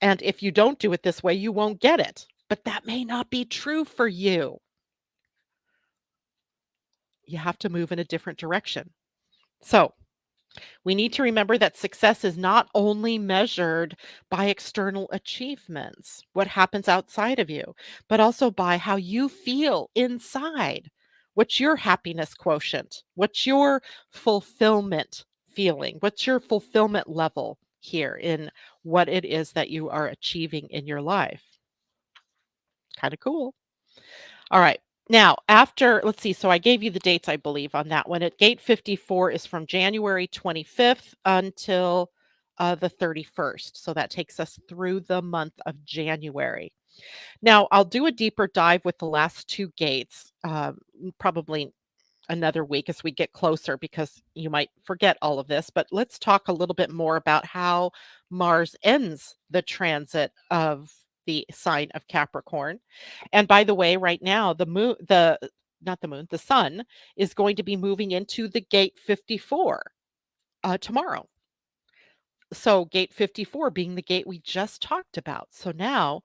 And if you don't do it this way, you won't get it. But that may not be true for you. You have to move in a different direction. So, we need to remember that success is not only measured by external achievements, what happens outside of you, but also by how you feel inside. What's your happiness quotient? What's your fulfillment feeling? What's your fulfillment level here in what it is that you are achieving in your life? Kind of cool. All right. Now, after, let's see, so I gave you the dates, I believe, on that one. At gate 54 is from January 25th until the 31st. So that takes us through the month of January. Now, I'll do a deeper dive with the last two gates, probably another week as we get closer because you might forget all of this. But let's talk a little bit more about how Mars ends the transit of the sign of Capricorn. And by the way, right now, the moon, the not the moon, the sun is going to be moving into the gate 54 tomorrow. So gate 54 being the gate we just talked about. So now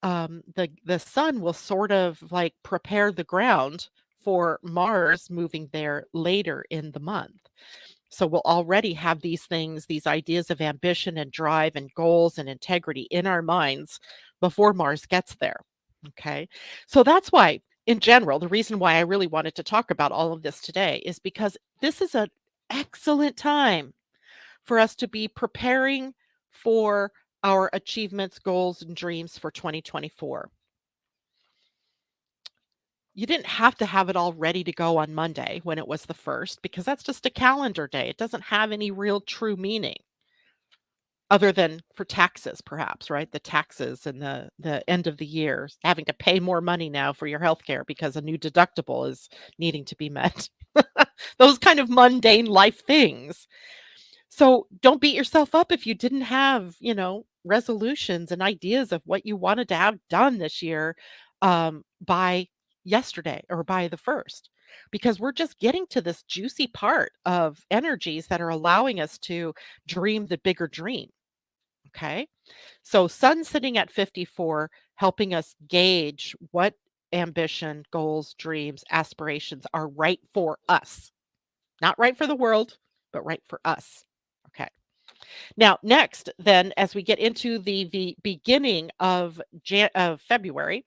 the sun will sort of like prepare the ground for Mars moving there later in the month. So we'll already have these things, these ideas of ambition and drive and goals and integrity in our minds before Mars gets there. Okay. So that's why, in general, the reason why I really wanted to talk about all of this today is because this is an excellent time for us to be preparing for our achievements, goals, and dreams for 2024. You didn't have to have it all ready to go on Monday when it was the first, because that's just a calendar day. It doesn't have any real true meaning other than for taxes, perhaps, right? The taxes and the end of the year, having to pay more money now for your health care because a new deductible is needing to be met. Those kind of mundane life things. So don't beat yourself up if you didn't have, resolutions and ideas of what you wanted to have done this year by yesterday or by the first, because we're just getting to this juicy part of energies that are allowing us to dream the bigger dream. Okay. So sun sitting at 54, helping us gauge what ambition, goals, dreams, aspirations are right for us. Not right for the world, but right for us. Okay. Now, next, then, as we get into the beginning of February,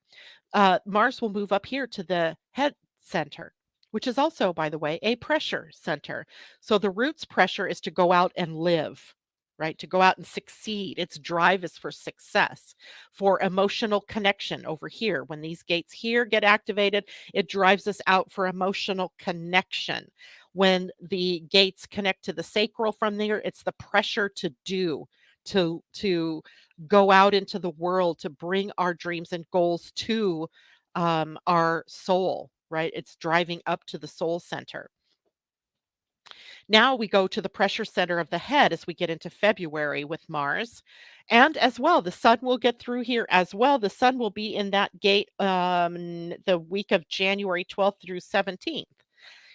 Mars will move up here to the head center, which is also, by the way, a pressure center. So the roots pressure is to go out and live, right? To go out and succeed. Its drive is for success, for emotional connection over here. When these gates here get activated, it drives us out for emotional connection. When the gates connect to the sacral from there, it's the pressure to do, to go out into the world, to bring our dreams and goals to our soul, right? It's driving up to the soul center. Now we go to the pressure center of the head as we get into February with Mars. And as well, the sun will get through here as well. The sun will be in that gate the week of January 12th through 17th.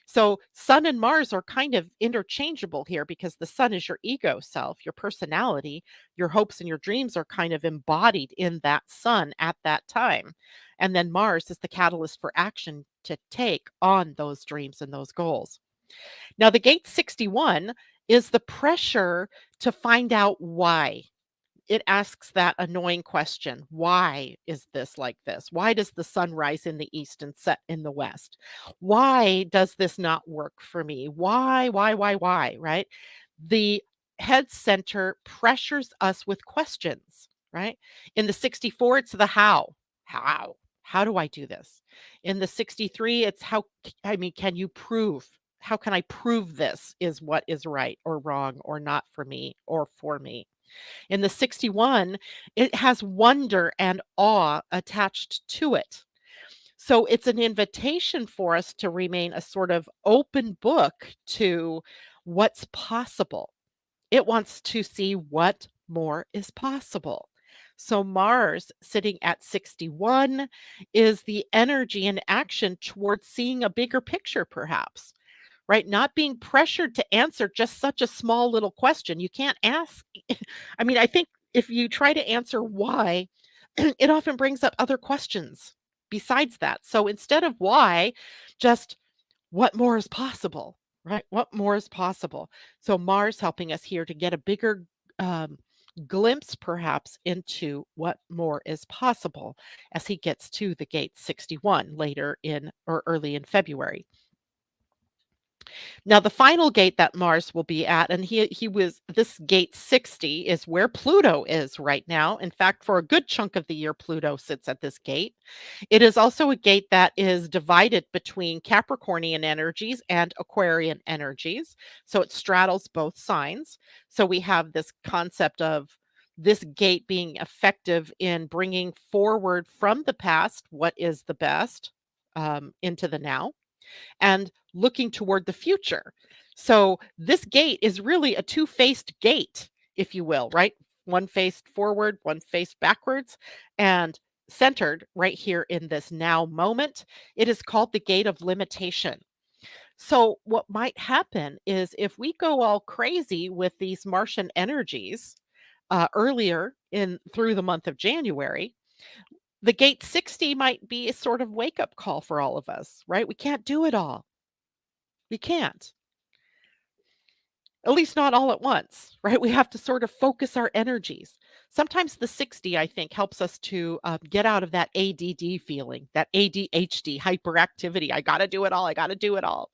So, Sun and Mars are kind of interchangeable here because the Sun is your ego self, your personality, your hopes and your dreams are kind of embodied in that Sun at that time. And then Mars is the catalyst for action to take on those dreams and those goals. Now, the gate 61 is the pressure to find out why. It asks that annoying question. Why is this like this? Why does the sun rise in the east and set in the west? Why does this not work for me? Why, right? The head center pressures us with questions, right? In the 64, it's the how. How? How do I do this? In the 63, it's can you prove? How can I prove this is what is right or wrong or not for me or for me? In the 61, it has wonder and awe attached to it. So it's an invitation for us to remain a sort of open book to what's possible. It wants to see what more is possible. So Mars sitting at 61 is the energy and action towards seeing a bigger picture, perhaps, right? Not being pressured to answer just such a small little question. You can't ask. I mean, I think if you try to answer why, it often brings up other questions besides that. So instead of why, just what more is possible, right? What more is possible? So Mars helping us here to get a bigger um, glimpse, perhaps, into what more is possible as he gets to the gate 61 later in or early in February. Now, the final gate that Mars will be at, and he was this gate 60 is where Pluto is right now. In fact, for a good chunk of the year, Pluto sits at this gate. It is also a gate that is divided between Capricornian energies and Aquarian energies. So it straddles both signs. So we have this concept of this gate being effective in bringing forward from the past what is the best into the now and looking toward the future. So this gate is really a two-faced gate, if you will, right? One faced forward, one faced backwards, and centered right here in this now moment. It is called the gate of limitation. So what might happen is if we go all crazy with these Martian energies earlier in through the month of January, the gate 60 might be a sort of wake up call for all of us, right? We can't do it all. We can't, at least not all at once, right? We have to sort of focus our energies. Sometimes the 60, I think, helps us to get out of that ADD feeling, that ADHD hyperactivity. I got to do it all. I got to do it all.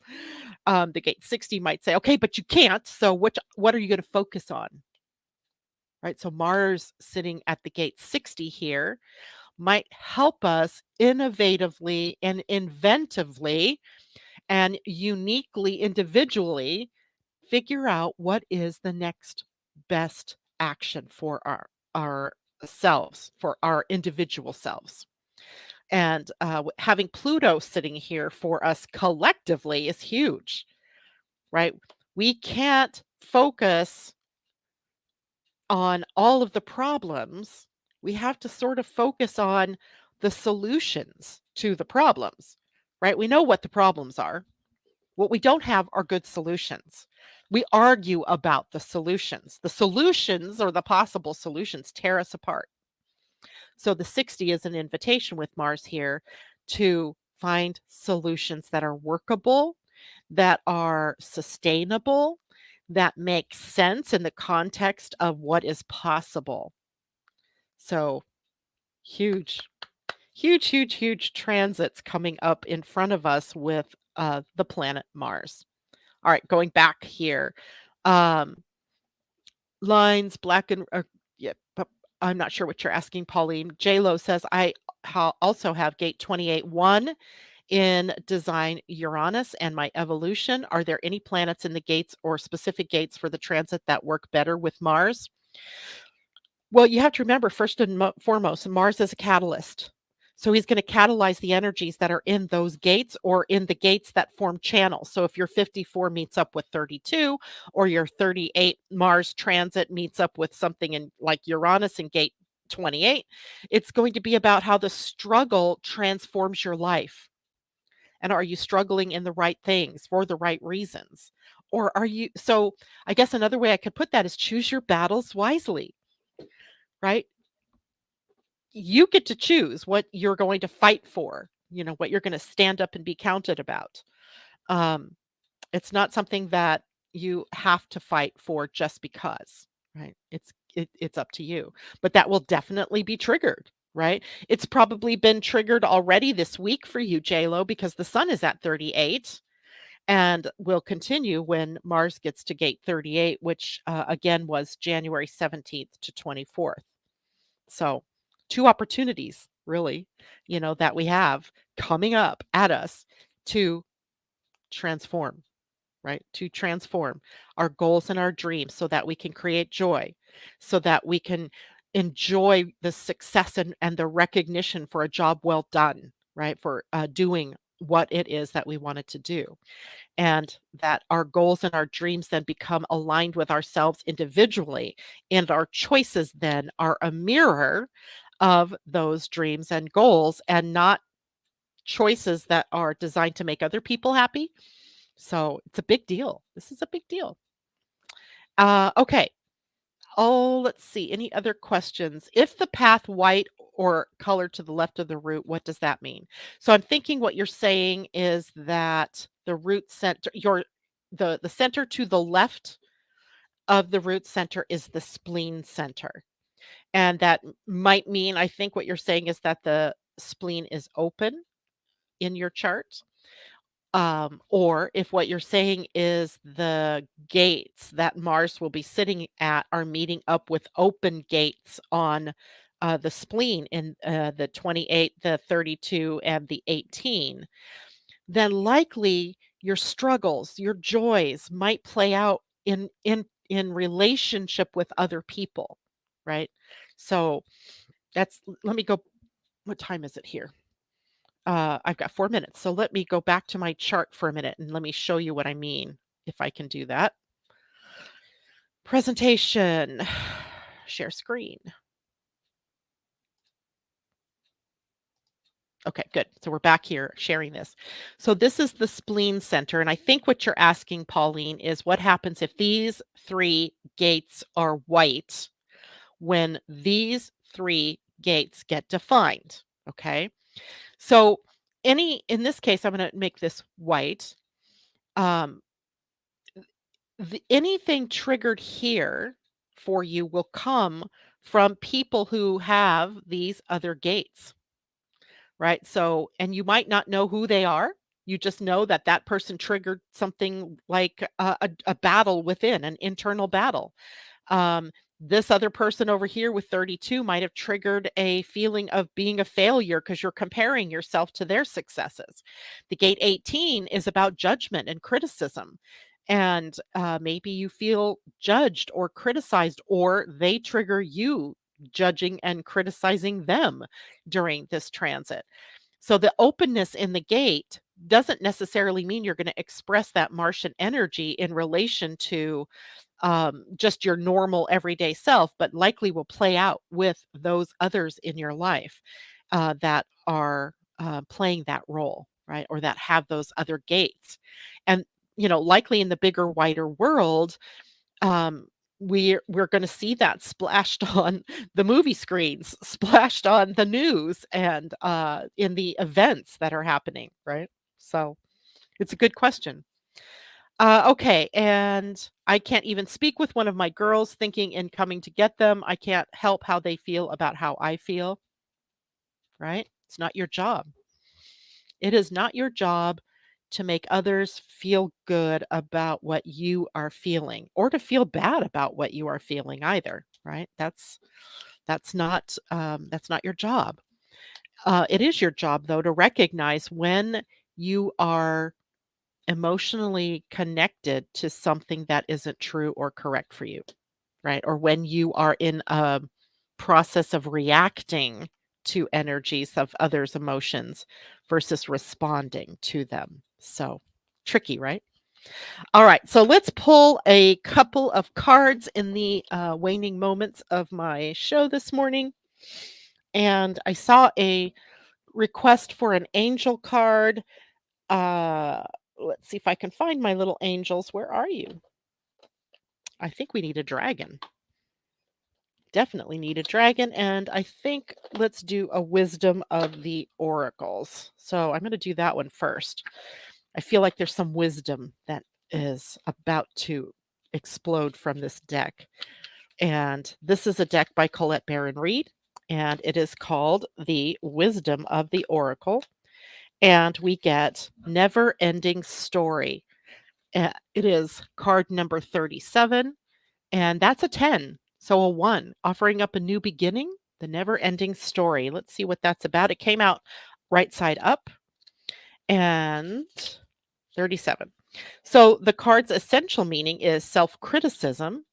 The gate 60 might say, okay, but you can't. So what are you going to focus on? Right. So Mars sitting at the gate 60 here might help us innovatively and inventively and uniquely, individually figure out what is the next best action for our selves, for our individual selves. And having Pluto sitting here for us collectively is huge, right? We can't focus on all of the problems. We have to sort of focus on the solutions to the problems, right? We know what the problems are. What we don't have are good solutions. We argue about the solutions. The solutions or the possible solutions tear us apart. So the 60 is an invitation with Mars here to find solutions that are workable, that are sustainable, that make sense in the context of what is possible. So huge, huge transits coming up in front of us with the planet Mars. All right, going back here. Um, lines, black and yeah, but I'm not sure what you're asking, Pauline. JLo says, I also have gate 28-1 in design Uranus and my evolution. Are there any planets in the gates or specific gates for the transit that work better with Mars? Well, you have to remember first and foremost, Mars is a catalyst. So he's going to catalyze the energies that are in those gates or in the gates that form channels. So if your 54 meets up with 32 or your 38 Mars transit meets up with something in like Uranus in gate 28, it's going to be about how the struggle transforms your life. And are you struggling in the right things for the right reasons? Or are you so I guess another way I could put that is choose your battles wisely, right? You get to choose what you're going to fight for, what you're going to stand up and be counted about. Um, it's not something that you have to fight for just because, right? It's up to you. But that will definitely be triggered, right? It's probably been triggered already this week for you, JLo, because the sun is at 38 and will continue when Mars gets to gate 38, which again was January 17th to 24th. So, 2 opportunities really, that we have coming up at us to transform, right? To transform our goals and our dreams so that we can create joy, so that we can enjoy the success and the recognition for a job well done, right? For doing what it is that we wanted to do and that our goals and our dreams then become aligned with ourselves individually and our choices then are a mirror of those dreams and goals and not choices that are designed to make other people happy. So it's a big deal. This is a big deal. Okay. Oh, let's see. Any other questions? If the path white or color to the left of the root, what does that mean? So I'm thinking what you're saying is that the root center, the center to the left of the root center is the spleen center. And that might mean, I think what you're saying is that the spleen is open in your chart. Or if what you're saying is the gates that Mars will be sitting at are meeting up with open gates on the spleen in the 28, the 32, and the 18, then likely your struggles, your joys might play out in relationship with other people, right? So let me go. What time is it here? I've got 4 minutes, so let me go back to my chart for a minute and let me show you what I mean, if I can do that. Presentation, share screen. Okay, good. So we're back here sharing this. So this is the spleen center, and I think what you're asking, Pauline, is what happens if these 3 gates are white when these 3 gates get defined, okay? So in this case, I'm gonna make this white. Um, anything triggered here for you will come from people who have these other gates, right? So, and you might not know who they are. You just know that that person triggered something like a battle within, an internal battle. Um, this other person over here with 32 might have triggered a feeling of being a failure because you're comparing yourself to their successes. The gate 18 is about judgment and criticism. And maybe you feel judged or criticized, or they trigger you judging and criticizing them during this transit. So the openness in the gate doesn't necessarily mean you're going to express that Martian energy in relation to just your normal everyday self, but likely will play out with those others in your life that are playing that role, right? Or that have those other gates. And, likely in the bigger, wider world, um, we're going to see that splashed on the movie screens, splashed on the news, and in the events that are happening, right? So it's a good question. Okay, and I can't even speak with one of my girls thinking and coming to get them. I can't help how they feel about how I feel, right? It's not your job. It is not your job to make others feel good about what you are feeling or to feel bad about what you are feeling either, right? That's not your job. It is your job though to recognize when you are emotionally connected to something that isn't true or correct for you. right? Or when you are in a process of reacting to energies of others' emotions versus responding to them. So tricky, right? All right, so let's pull a couple of cards in the waning moments of my show this morning. And I saw a request for an angel card. Uh, let's see if I can find my little angels. Where are you? I think we need a dragon. Definitely need a dragon. And I think let's do a wisdom of the oracles. So I'm going to do that one first. I feel like there's some wisdom that is about to explode from this deck. And this is a deck by Colette Baron Reed, and it is called The Wisdom of the Oracle. And we get Never Ending Story. It is card number 37, and that's a 10. So a 1, offering up a new beginning, the never ending story. Let's see what that's about. It came out right side up, and 37. So the card's essential meaning is self criticism,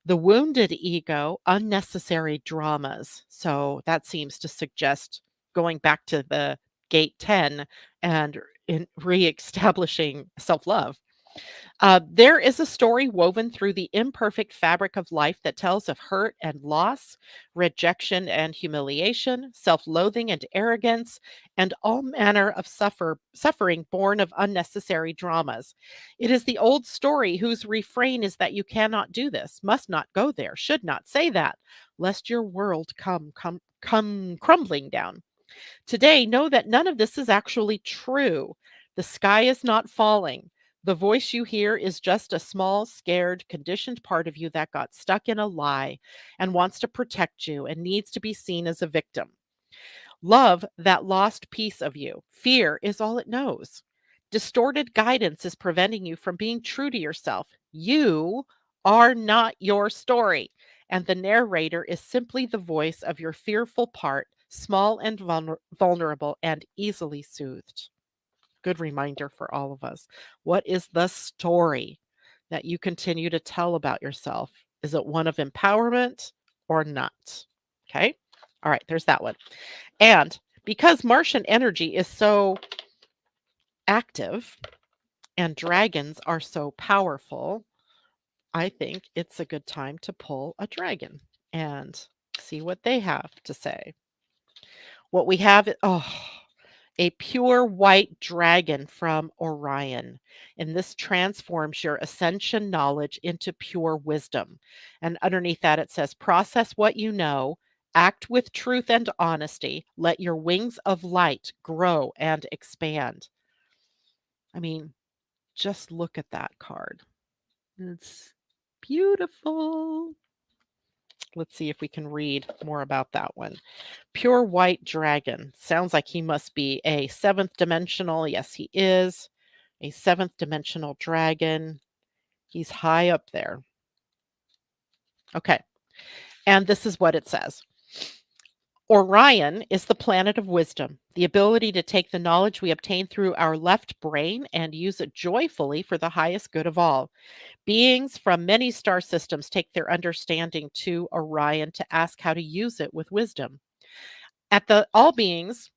the wounded ego, unnecessary dramas. So that seems to suggest going back to the gate 10 and reestablishing self love. There is a story woven through the imperfect fabric of life that tells of hurt and loss, rejection and humiliation, self loathing and arrogance, and all manner of suffering born of unnecessary dramas. It is the old story whose refrain is that you cannot do this, must not go there, should not say that, lest your world come crumbling down. Today, know that none of this is actually true. The sky is not falling. The voice you hear is just a small, scared, conditioned part of you that got stuck in a lie and wants to protect you and needs to be seen as a victim. Love that lost piece of you. Fear is all it knows. Distorted guidance is preventing you from being true to yourself. You are not your story. And the narrator is simply the voice of your fearful part, small and vulnerable and easily soothed. Good reminder for all of us. What is the story that you continue to tell about yourself? Is it one of empowerment or not? Okay. All right. There's that one. And because Martian energy is so active and dragons are so powerful, I think it's a good time to pull a dragon and see what they have to say. What we have, a pure white dragon from Orion. And this transforms your ascension knowledge into pure wisdom. And underneath that, it says, process what you know, act with truth and honesty, let your wings of light grow and expand. I mean, just look at that card. It's beautiful. Let's see if we can read more about that one. Pure white dragon. Sounds like he must be a seventh dimensional. Yes, he is a seventh dimensional dragon. He's high up there. Okay. And this is what it says. Orion is the planet of wisdom, the ability to take the knowledge we obtain through our left brain and use it joyfully for the highest good of all. Beings from many star systems take their understanding to Orion to ask how to use it with wisdom. At the all beings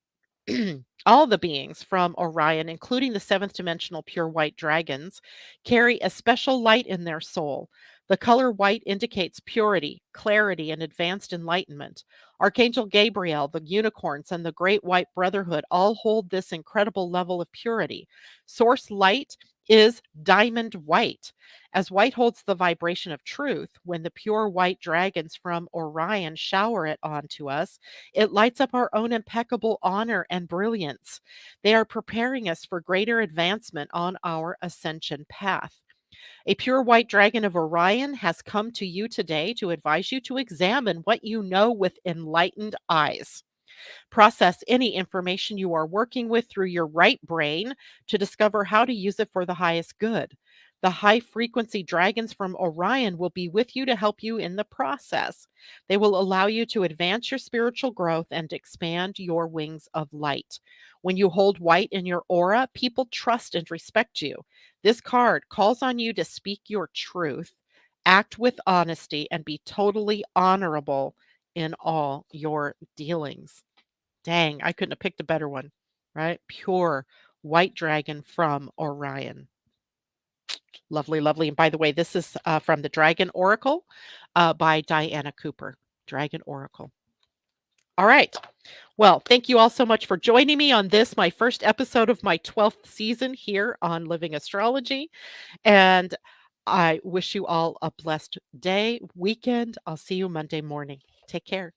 all the beings from Orion, including the seventh dimensional pure white dragons, carry a special light in their soul. The color white indicates purity, clarity, and advanced enlightenment. Archangel Gabriel, the unicorns, and the Great White Brotherhood all hold this incredible level of purity. Source light is diamond white. As white holds the vibration of truth, when the pure white dragons from Orion shower it onto us, it lights up our own impeccable honor and brilliance. They are preparing us for greater advancement on our ascension path. A pure white dragon of Orion has come to you today to advise you to examine what you know with enlightened eyes. Process any information you are working with through your right brain to discover how to use it for the highest good. The high frequency dragons from Orion will be with you to help you in the process. They will allow you to advance your spiritual growth and expand your wings of light. When you hold white in your aura, people trust and respect you. This card calls on you to speak your truth, act with honesty, and be totally honorable in all your dealings. Dang, I couldn't have picked a better one, right? Pure white dragon from Orion. Lovely, lovely. And by the way, this is from the Dragon Oracle by Diana Cooper. Dragon Oracle. All right. Well, thank you all so much for joining me on this, my first episode of my 12th season here on Living Astrology. And I wish you all a blessed day, weekend. I'll see you Monday morning. Take care.